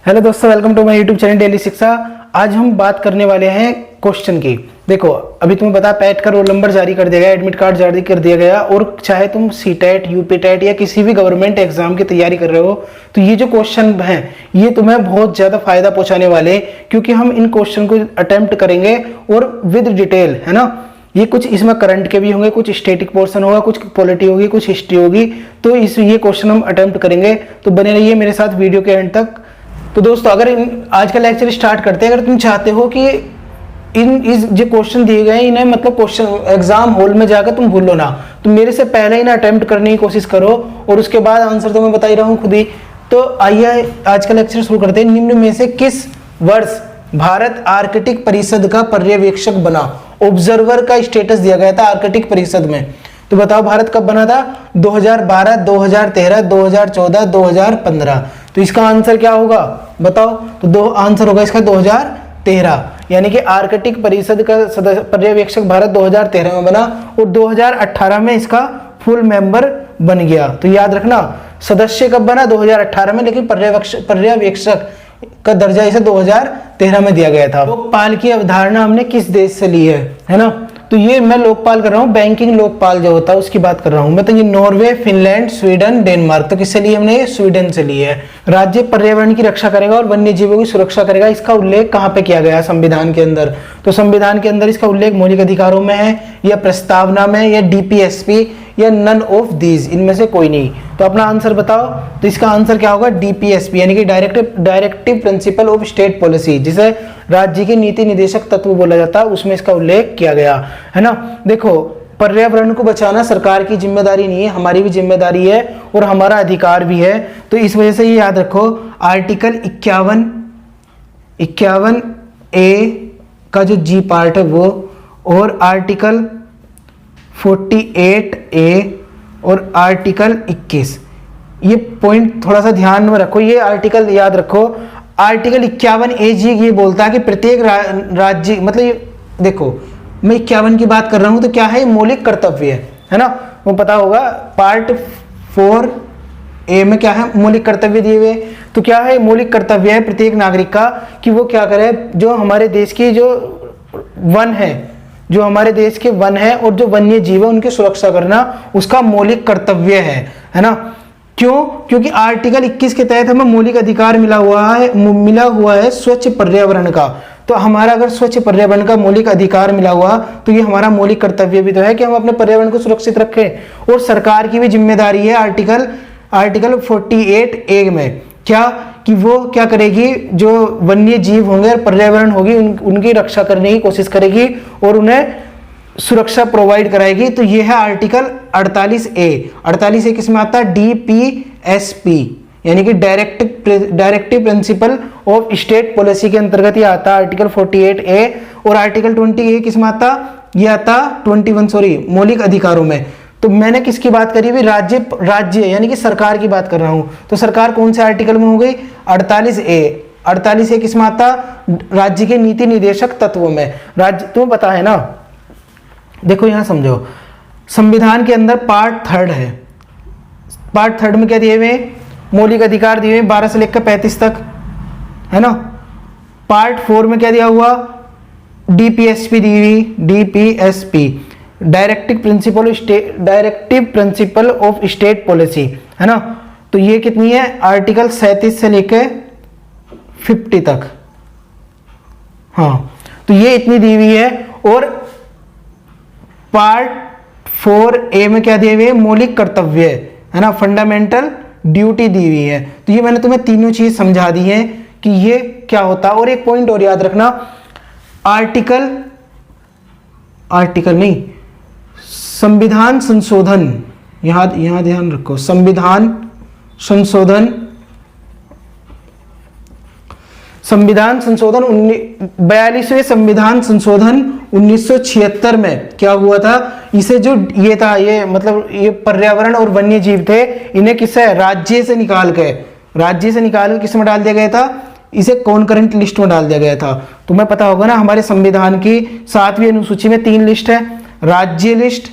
Hello दोस्तों, welcome to my YouTube channel daily Shiksha. आज हम बात करने वाले हैं क्वेश्चन की। देखो, अभी तुम्हें पता पैट का रोल नंबर जारी कर दिया गया, एडमिट कार्ड जारी कर दिया गया, और चाहे तुम सीटेट, यूपीटेट या किसी भी गवर्नमेंट एग्जाम की तैयारी कर रहे हो तो ये जो क्वेश्चन हैं ये तुम्हें बहुत ज़्यादा फायदा पहुंचाने वाले, क्योंकि हम इन क्वेश्चन को अटेम्प्ट करेंगे और विद डिटेल, है ना। ये कुछ इसमें करंट के भी होंगे, कुछ स्टैटिक पोर्शन होगा, कुछ पॉलिटी होगी, कुछ हिस्ट्री होगी। तो ये क्वेश्चन हम अटेम्प्ट करेंगे, तो बने रहिए मेरे साथ वीडियो के एंड तक। तो दोस्तों, अगर आज का लेक्चर स्टार्ट करते हैं, अगर तुम चाहते हो कि इस जो क्वेश्चन दिए गए इन्हें मतलब क्वेश्चन एग्जाम हॉल में जाकर तुम भूलो ना, तो मेरे से पहले इन्हें अटेम्प्ट करने की कोशिश करो और उसके बाद आंसर तो मैं बता ही रहा हूँ खुद ही। तो आइए आज का लेक्चर शुरू करते हैं। निम्न में से किस वर्ष भारत आर्कटिक परिषद का पर्यवेक्षक बना? ऑब्जर्वर का स्टेटस दिया गया था आर्कटिक परिषद में। तो बताओ भारत कब बना था? 2012, 2013, 2014, 2015। तो इसका आंसर क्या होगा बताओ? तो दो आंसर होगा इसका 2013, यानी कि आर्कटिक परिषद का पर्यवेक्षक भारत 2013 में बना और 2018 में इसका फुल मेंबर बन गया। तो याद रखना, सदस्य कब बना? 2018 में, लेकिन पर्यवेक्षक का दर्जा इसे 2013 में दिया गया था। लोकपाल की अवधारणा हमने किस देश से ली है ना? तो ये मैं लोकपाल कर रहा हूँ, बैंकिंग लोकपाल जो होता है उसकी बात कर रहा हूँ मैं। तो ये नॉर्वे, फिनलैंड, स्वीडन, डेनमार्क। तो किससे ली हमने? ये स्वीडन से ली है। राज्य पर्यावरण की रक्षा करेगा और वन्य जीवों की सुरक्षा करेगा, इसका उल्लेख कहाँ पे किया गया है? संविधान के अंदर। तो संविधान के अंदर इसका उल्लेख मौलिक अधिकारों में है, या प्रस्तावना में, या डीपीएसपी, या नन ऑफ दीज, इनमें से कोई नहीं। तो अपना आंसर बताओ। तो इसका आंसर क्या होगा? डीपीएसपी, यानी कि directive principle of state policy, जिसे राज्य की नीति निदेशक तत्व बोला जाता है, उसमें इसका उल्लेख किया गया है ना। देखो, पर्यावरण को बचाना सरकार की जिम्मेदारी नहीं है, हमारी भी जिम्मेदारी है और हमारा अधिकार भी है। तो इस वजह से ये याद रखो, आर्टिकल 51 ए का जो जी पार्ट है वो, और आर्टिकल 48 ए और आर्टिकल 21, ये पॉइंट थोड़ा सा ध्यान में रखो। ये आर्टिकल याद रखो। आर्टिकल 51 ए जी ये बोलता है कि प्रत्येक राज्य, मतलब ये देखो, मैं 51 की बात कर रहा हूं, तो क्या है? मौलिक कर्तव्य है ना, वो पता होगा। पार्ट 4 ए में क्या है? मौलिक कर्तव्य दिए हुए। तो क्या है? मौलिक कर्तव्य है प्रत्येक नागरिक का कि वो क्या करे, जो हमारे देश की जो वन है, जो हमारे देश के वन है और जो वन्य जीव है उनकी सुरक्षा करना उसका मौलिक कर्तव्य है ना। क्यों? क्योंकि आर्टिकल 21 के तहत हमें मौलिक अधिकार मिला हुआ है स्वच्छ पर्यावरण का। तो हमारा अगर स्वच्छ पर्यावरण का मौलिक अधिकार मिला हुआ, तो ये हमारा मौलिक कर्तव्य भी तो है कि हम अपने पर्यावरण को सुरक्षित रखें। और सरकार की भी जिम्मेदारी है आर्टिकल 48 ए में, क्या कि वो क्या करेगी, जो वन्य जीव होंगे और पर्यावरण होगी उनकी रक्षा करने की कोशिश करेगी और उन्हें सुरक्षा प्रोवाइड कराएगी। तो ये है आर्टिकल 48 ए। 48 ए किसमें आता है? डीपीएसपी, यानी कि directive principle of state policy के अंतर्गत ये आता है आर्टिकल 48 ए। और आर्टिकल 20 ए किसमें आता? ये आता 21 मौलिक अधिकारों में। तो मैंने किसकी बात करी? भी राज्य यानी कि सरकार की बात कर रहा हूं। तो सरकार कौन से आर्टिकल में हो गई? 48 ए। 48 ए किसमें आता? राज्य के नीति निदेशक तत्वों में। राज्य तुम्हें पता है ना, देखो यहां समझो, संविधान के अंदर पार्ट 3 है। पार्ट 3 में क्या दिए हुए? मौलिक अधिकार दिए हुए 12 से लेकर 35 तक, है ना। पार्ट 4 में क्या दिया हुआ? डीपीएसपी दी हुई, DPSP, directive principle of state policy, है ना। तो ये कितनी है? आर्टिकल 37 से लेकर 50 तक, हाँ। तो ये इतनी दी हुई है। और पार्ट 4 ए में क्या दिए हुए? मौलिक कर्तव्य, है ना, फंडामेंटल ड्यूटी दी हुई है। तो ये मैंने तुम्हें तीनों चीज समझा दी है कि ये क्या होता है। और एक पॉइंट और याद रखना, आर्टिकल नहीं, संविधान संशोधन, यहां ध्यान रखो, संविधान संशोधन 42वें संविधान संशोधन 1976 में क्या हुआ था? इसे जो ये था, ये मतलब ये पर्यावरण और वन्य जीव थे, इन्हें किससे? राज्य से निकाल के किस में डाल दिया गया था? इसे कॉन्करेंट लिस्ट में डाल दिया गया था। तुम्हें पता होगा ना, हमारे संविधान की 7वीं अनुसूची में 3 लिस्ट है। राज्य लिस्ट,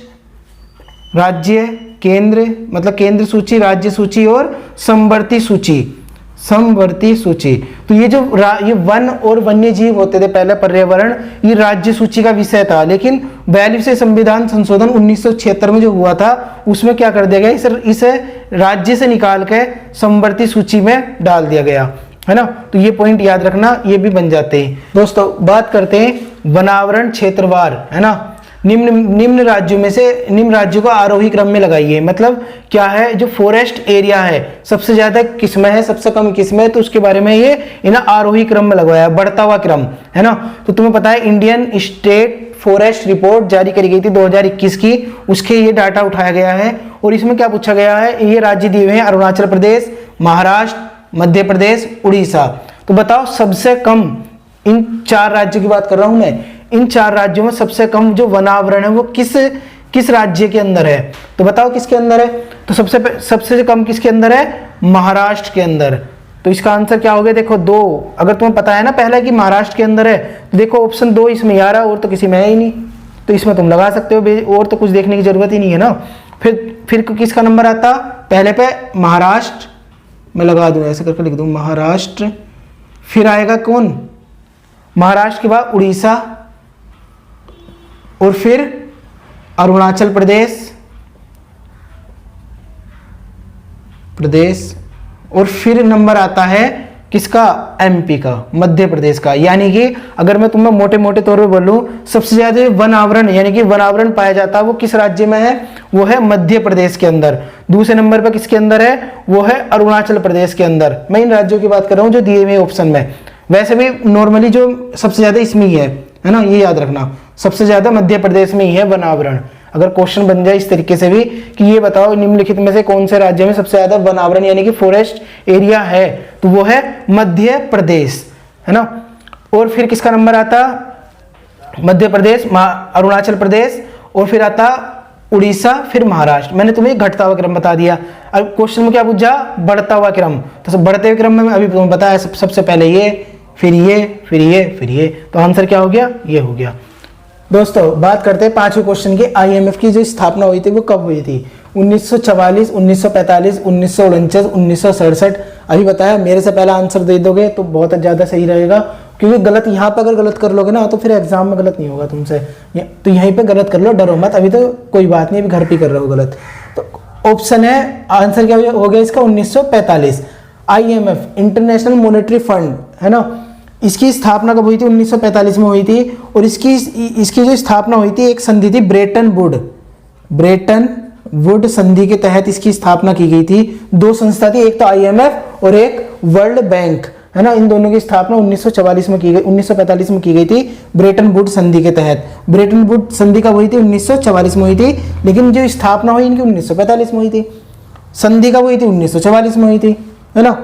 राज्य केंद्र मतलब केंद्र सूची, राज्य सूची और समवर्ती सूची। समवर्ती सूची। तो ये जो ये वन और वन्य जीव होते थे पहले पर्यावरण, ये राज्य सूची का विषय था, लेकिन 42वें संविधान संशोधन 1976 में जो हुआ था उसमें क्या कर दिया गया, इसे राज्य से निकाल के समवर्ती सूची में डाल दिया गया, है ना। तो ये पॉइंट याद रखना, ये भी बन जाते हैं। दोस्तों बात करते हैं वनावरण क्षेत्रवार, है ना। निम्न राज्यों में से निम्न राज्यों को आरोही क्रम में लगाइए। मतलब क्या है, जो फॉरेस्ट एरिया है सबसे ज्यादा किस में है, सबसे कम किस में है, तो उसके बारे में ये इन्हें आरोही क्रम में लगवाया, बढ़ता हुआ क्रम, है ना। तो तुम्हें पता है इंडियन स्टेट फॉरेस्ट रिपोर्ट जारी करी गई थी 2021 की, उसके ये डाटा उठाया गया है और इसमें क्या पूछा गया है, ये राज्य दिए हुए हैं अरुणाचल प्रदेश, महाराष्ट्र, मध्य प्रदेश, उड़ीसा। तो बताओ सबसे कम, इन 4 राज्यों की बात कर रहा हूं मैं, इन 4 राज्यों में सबसे कम जो वनावरण है वो किस राज्य के अंदर है, तो बताओ किसके अंदर है। तो सबसे कम किसके अंदर है, महाराष्ट्र के अंदर। तो इसका आंसर क्या हो गया, देखो 2। अगर तुम्हें पता है ना पहले कि महाराष्ट्र के अंदर है, तो देखो ऑप्शन 2 इसमें आ रहा है और तो किसी में है ही नहीं, तो इसमें तुम लगा सकते हो, और तो कुछ देखने की जरूरत ही नहीं है ना। फिर किसका नंबर आता, पहले पे महाराष्ट्र, मैं लगा दूं ऐसे करके लिख दूं महाराष्ट्र, फिर आएगा कौन, महाराष्ट्र के बाद उड़ीसा, और फिर अरुणाचल प्रदेश, और फिर नंबर आता है किसका, एमपी का, मध्य प्रदेश का। यानी कि अगर मैं तुम्हें मोटे मोटे तौर पे बोलूं, सबसे ज्यादा वन आवरण यानी कि वन आवरण पाया जाता है वो किस राज्य में है, वो है मध्य प्रदेश के अंदर। दूसरे नंबर पर किसके अंदर है, वो है अरुणाचल प्रदेश के अंदर। मैं इन राज्यों की बात कर रहा हूं जो दिए हुए ऑप्शन में। वैसे भी नॉर्मली जो सबसे ज्यादा इसमें ही है ना, ये याद रखना, सबसे ज्यादा मध्य प्रदेश में ही है वन आवरण। अगर क्वेश्चन बन जाए इस तरीके से भी कि ये बताओ निम्नलिखित में से कौन से राज्य में सबसे ज्यादा वन आवरण यानी कि फॉरेस्ट एरिया है, तो वो है मध्य प्रदेश, है ना। और फिर किसका नंबर आता, मध्य प्रदेश, अरुणाचल प्रदेश, और फिर आता उड़ीसा, फिर महाराष्ट्र। मैंने तुम्हें घटता हुआ क्रम बता दिया। अब क्वेश्चन में क्या पूछा, बढ़ता हुआ क्रम, तो बढ़ते हुए क्रम में अभी तुम्हें बताया सबसे पहले ये, फिर ये, फिर ये, फिर ये, तो आंसर क्या हो गया, ये हो गया। दोस्तों बात करते हैं 5वें क्वेश्चन की। आईएमएफ की जो स्थापना हुई थी वो कब हुई थी, 1944, 1945, 1949, 1967। अभी बताया, मेरे से पहला आंसर दे दोगे तो बहुत ज़्यादा सही रहेगा, क्योंकि गलत यहाँ पर अगर गलत कर लोगे ना तो फिर एग्जाम में गलत नहीं होगा तुमसे, तो यहीं पे गलत कर लो, डरो मत। अभी तो कोई बात नहीं, अभी घर पे कर रहे हो गलत। तो ऑप्शन है, आंसर क्या हो गया इसका, 1945। आईएमएफ इंटरनेशनल मॉनेटरी फंड, है ना, इसकी स्थापना कब हुई थी, 1945 में हुई थी। और इसकी जो स्थापना हुई थी, एक संधि थी ब्रेटन वुड संधि के तहत इसकी स्थापना की गई थी। 2 संस्था थी, एक तो आईएमएफ और एक वर्ल्ड बैंक, है ना। इन दोनों की स्थापना 1945 में की गई, 1945 में की गई थी ब्रेटन वुड संधि के तहत। ब्रेटन वुड संधि कब हुई थी, 1944 में हुई थी, लेकिन जो स्थापना हुई इनकी 1945 में हुई थी। संधि कब हुई थी, 1944 में हुई थी, है ना।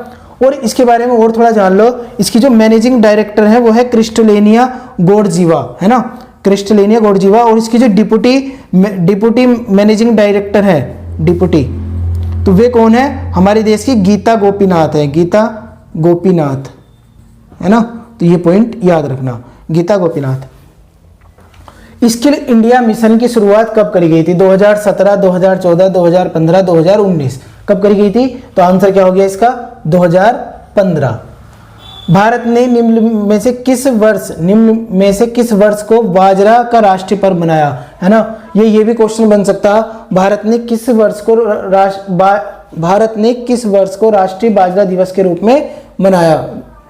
और इसके बारे में और थोड़ा जान लो, इसकी जो मैनेजिंग डायरेक्टर है वो है क्रिस्टलेनिया गोर्जीवा, है ना, क्रिस्टलेनिया गोर्जीवा। और इसकी जो डिप्टी मैनेजिंग डायरेक्टर है, डिप्टी, तो वे कौन है, हमारे देश की गीता गोपीनाथ है, गीता गोपीनाथ, है ना। तो ये पॉइंट याद रखना, Gita Gopinath. Skill India mission की शुरुआत कब करी गई थी, 2017, 2014, 2015, 2019, कब करी गई थी, तो आंसर क्या हो गया इसका, 2015। भारत ने निम्न में से किस वर्ष को बाजरा का राष्ट्रीय पर्व बनाया, है ना। ये भी क्वेश्चन बन सकता, भारत ने किस वर्ष को राष्ट्रीय बाजरा दिवस के रूप में मनाया,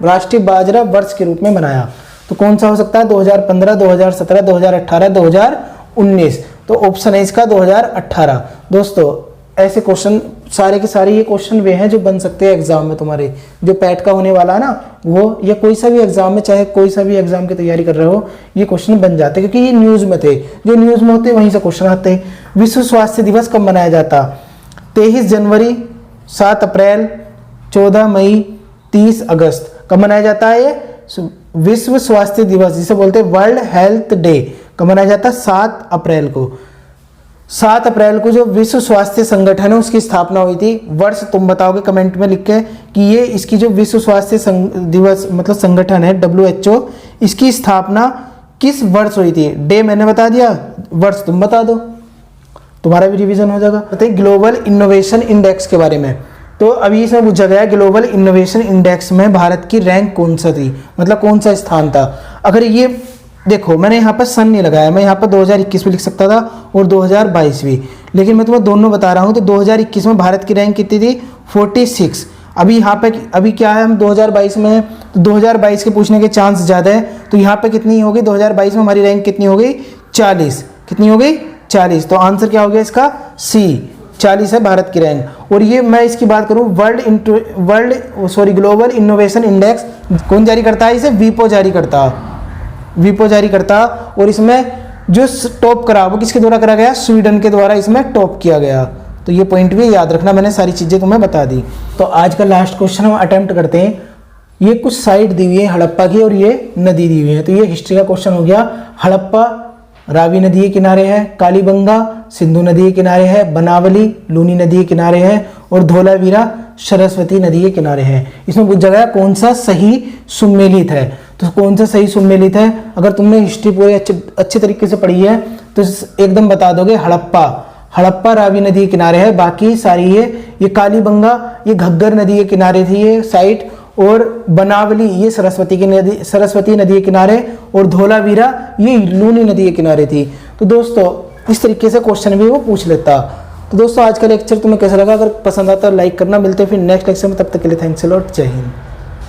राष्ट्रीय बाजरा वर्ष के रूप में मनाया। तो कौन सा हो सकता है, 2015, 2017, 2018, 2019। तो ऑप्शन है इसका 2018। दोस्तों ऐसे क्वेश्चन सारे के सारे ये क्वेश्चन वे हैं जो बन सकते हैं एग्जाम में तुम्हारे, जो पैट का होने वाला है ना वो, या कोई सा भी एग्जाम में, चाहे कोई सा भी एग्जाम की तैयारी कर रहे हो, ये क्वेश्चन बन जाते हैं, क्योंकि ये न्यूज में थे, जो न्यूज में होते वहीं से क्वेश्चन आते हैं। विश्व स्वास्थ्य दिवस कब मनाया जाता, 23 जनवरी, 7 अप्रैल, 14 मई, 30 अगस्त, कब मनाया जाता है ये विश्व स्वास्थ्य दिवस, जिसे बोलते हैं वर्ल्ड हेल्थ डे, कब मनाया जाता है, 7 अप्रैल को। 7 अप्रैल को जो विश्व स्वास्थ्य संगठन है उसकी स्थापना हुई थी। वर्ष तुम बताओगे कमेंट में लिख के कि ये इसकी जो विश्व स्वास्थ्य दिवस मतलब संगठन है WHO, इसकी स्थापना किस वर्ष हुई थी। डे मैंने बता दिया, वर्ष तुम बता दो, तुम्हारा भी रिवीजन हो जाएगा। बताइए ग्लोबल इनोवेशन इंडेक्स के बारे में। तो अभी इसमें पूछा गया ग्लोबल इनोवेशन इंडेक्स में भारत की रैंक कौन सा थी, मतलब कौन सा स्थान था। अगर ये देखो मैंने यहाँ पर सन नहीं लगाया, मैं यहाँ पर 2021 भी लिख सकता था और 2022 भी, लेकिन मैं तुम्हें दोनों बता रहा हूँ। तो 2021 में भारत की रैंक कितनी थी, 46। अभी यहाँ पे अभी क्या है, हम 2022 में हैं, तो 2022 के पूछने के चांस ज़्यादा है। तो यहाँ पे कितनी होगी, 2022 में हमारी रैंक कितनी हो गई, 40। कितनी हो गई, 40। तो आंसर क्या हो गया इसका, सी, 40 है भारत की रैंक। और ये मैं इसकी बात करूँ, ग्लोबल इनोवेशन इंडेक्स कौन जारी करता है, इसे वीपो जारी करता। और इसमें जो टॉप करा वो किसके द्वारा करा गया, स्वीडन के द्वारा इसमें टॉप किया गया। तो ये पॉइंट भी याद रखना, मैंने सारी चीज़ें तुम्हें बता दी। तो आज का लास्ट क्वेश्चन हम अटेम्प्ट करते हैं। ये कुछ साइट दी हुई है हड़प्पा की और ये नदी दी हुई है। तो ये हिस्ट्री का क्वेश्चन हो गया। हड़प्पा रावी नदी के किनारे है, कालीबंगा सिंधु नदी के किनारे है, बनावली लूनी नदी के किनारे है और धोलावीरा सरस्वती नदी के किनारे है। इसमें पूछा गया कौन सा सही सुमेलित है। तो कौन सा सही सुमेलित है, अगर तुमने हिस्ट्री पूरे अच्छे तरीके से पढ़ी है तो एकदम बता दोगे हड़प्पा रावी नदी के किनारे है। बाकी सारी ये कालीबंगा ये घग्गर नदी के किनारे थी ये साइट, और बनावली ये सरस्वती नदी के किनारे, और धोलावीरा ये लूनी नदी के किनारे थी। तो दोस्तों इस तरीके से क्वेश्चन भी वो पूछ लेता। तो दोस्तों आज का लेक्चर तुम्हें कैसा लगा, अगर पसंद आता है लाइक करना। मिलते हैं फिर नेक्स्ट लेक्चर में, तब तक के लिए थैंक्स अ लॉट, जय हिंद।